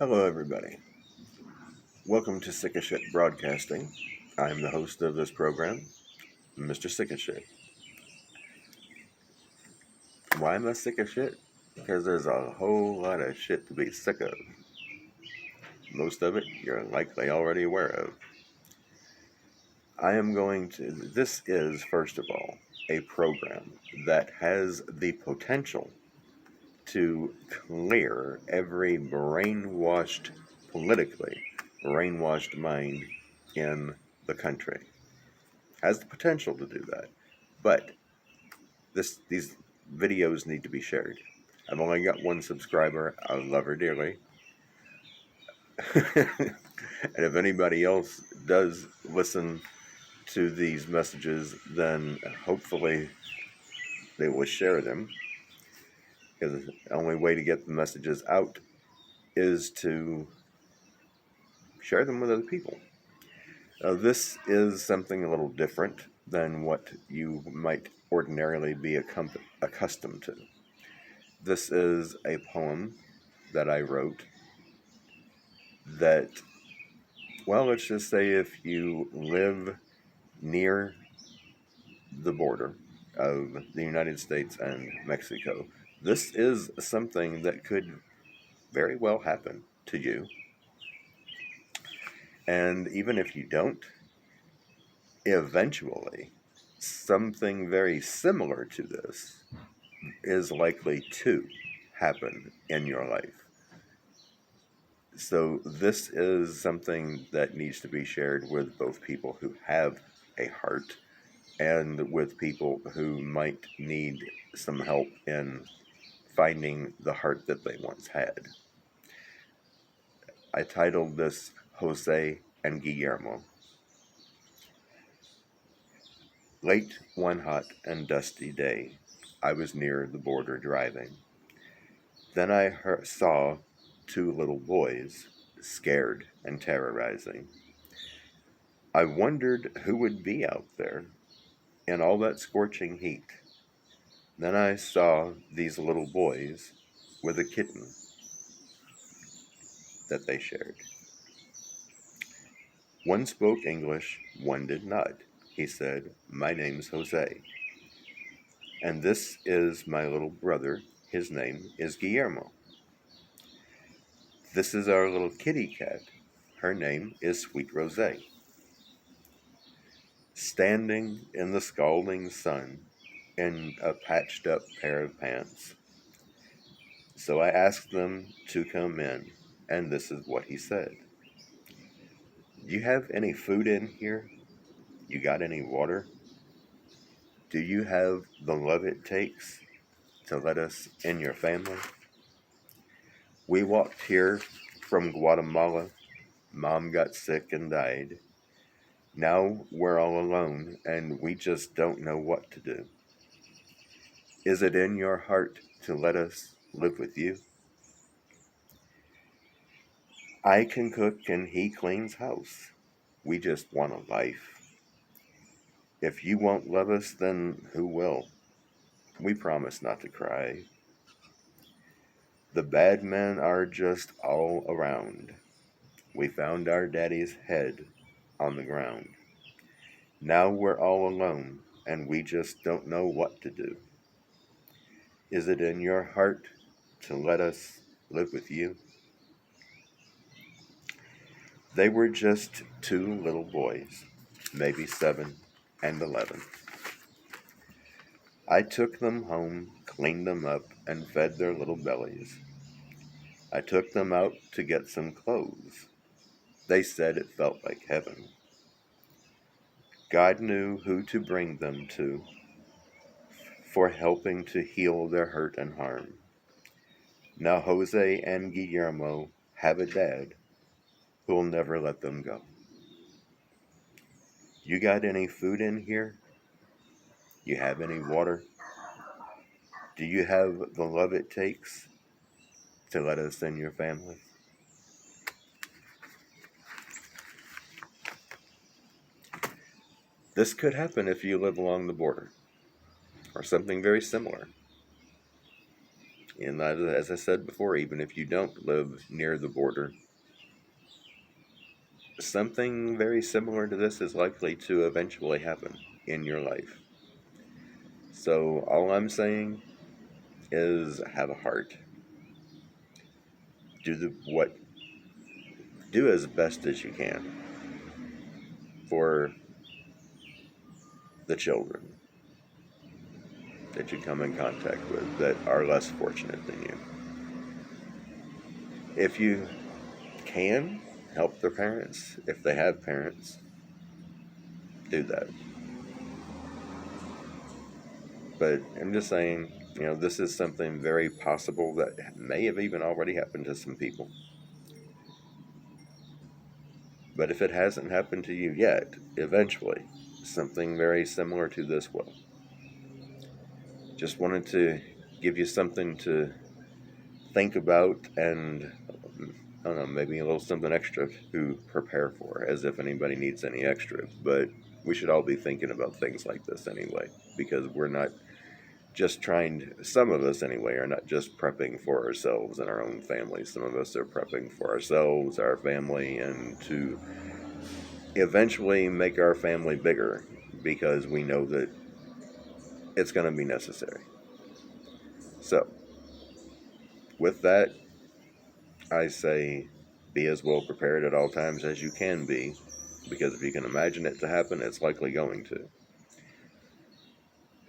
Hello, everybody. Welcome to Sick of Shit Broadcasting. I'm the host of this program, Mr. Sick of Shit. Why am I sick of shit? Because there's a whole lot of shit to be sick of. Most of it you're likely already aware of. This is, first of all, a program that has the potential to clear every politically brainwashed mind in the country. Has the potential to do that. But these videos need to be shared. I've only got one subscriber. I love her dearly. And if anybody else does listen to these messages, then hopefully they will share them. Because the only way to get the messages out is to share them with other people. This is something a little different than what you might ordinarily be accustomed to. This is a poem that I wrote that, well, let's just say if you live near the border of the United States and Mexico, this is something that could very well happen to you. And even if you don't, eventually, something very similar to this is likely to happen in your life. So this is something that needs to be shared with both people who have a heart and with people who might need some help in finding the heart that they once had. I titled this Jose and Guillermo. Late one hot and dusty day, I was near the border driving. Then I saw two little boys, scared and terrorizing. I wondered who would be out there in all that scorching heat. Then I saw these little boys with a kitten that they shared. One spoke English, one did not. He said, "My name's Jose, and this is my little brother. His name is Guillermo. This is our little kitty cat. Her name is Sweet Rosé." Standing in the scalding sun in a patched up pair of pants. So I asked them to come in, and this is what he said. "Do you have any food in here? You got any water? Do you have the love it takes to let us in your family? We walked here from Guatemala. Mom got sick and died. Now we're all alone and we just don't know what to do. Is it in your heart to let us live with you? I can cook and he cleans house. We just want a life. If you won't love us, then who will? We promise not to cry. The bad men are just all around. We found our daddy's head on the ground. Now we're all alone, and we just don't know what to do. Is it in your heart to let us live with you?" They were just two little boys, maybe 7 and 11. I took them home, cleaned them up, and fed their little bellies. I took them out to get some clothes. They said it felt like heaven. God knew who to bring them to for helping to heal their hurt and harm. Now Jose and Guillermo have a dad who'll never let them go. You got any food in here? You have any water? Do you have the love it takes to let us in your family? This could happen if you live along the border, or something very similar. And as I said before, even if you don't live near the border, something very similar to this is likely to eventually happen in your life. So all I'm saying is have a heart. Do the what do as best as you can for the children that you come in contact with that are less fortunate than you. If you can help their parents, if they have parents, do that. But I'm just saying, this is something very possible that may have even already happened to some people. But if it hasn't happened to you yet, eventually, something very similar to this will. Just wanted to give you something to think about and, I don't know, maybe a little something extra to prepare for, as if anybody needs any extra. But we should all be thinking about things like this anyway, because we're not just some of us anyway, are not just prepping for ourselves and our own families. Some of us are prepping for ourselves, our family, and to eventually make our family bigger because we know that it's going to be necessary. So, with that, I say be as well prepared at all times as you can be, because if you can imagine it to happen, it's likely going to.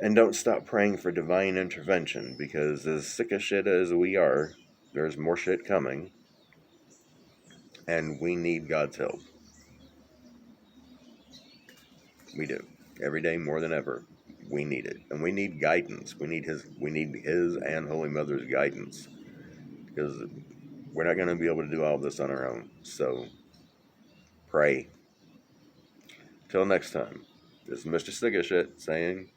And don't stop praying for divine intervention, because as sick as shit as we are, there's more shit coming, and we need God's help. We do. Every day more than ever. We need it. And we need guidance. We need his and Holy Mother's guidance. Because we're not going to be able to do all this on our own. So pray. Till next time. This is Mr. Sick of Shit saying,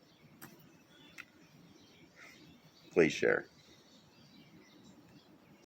please share.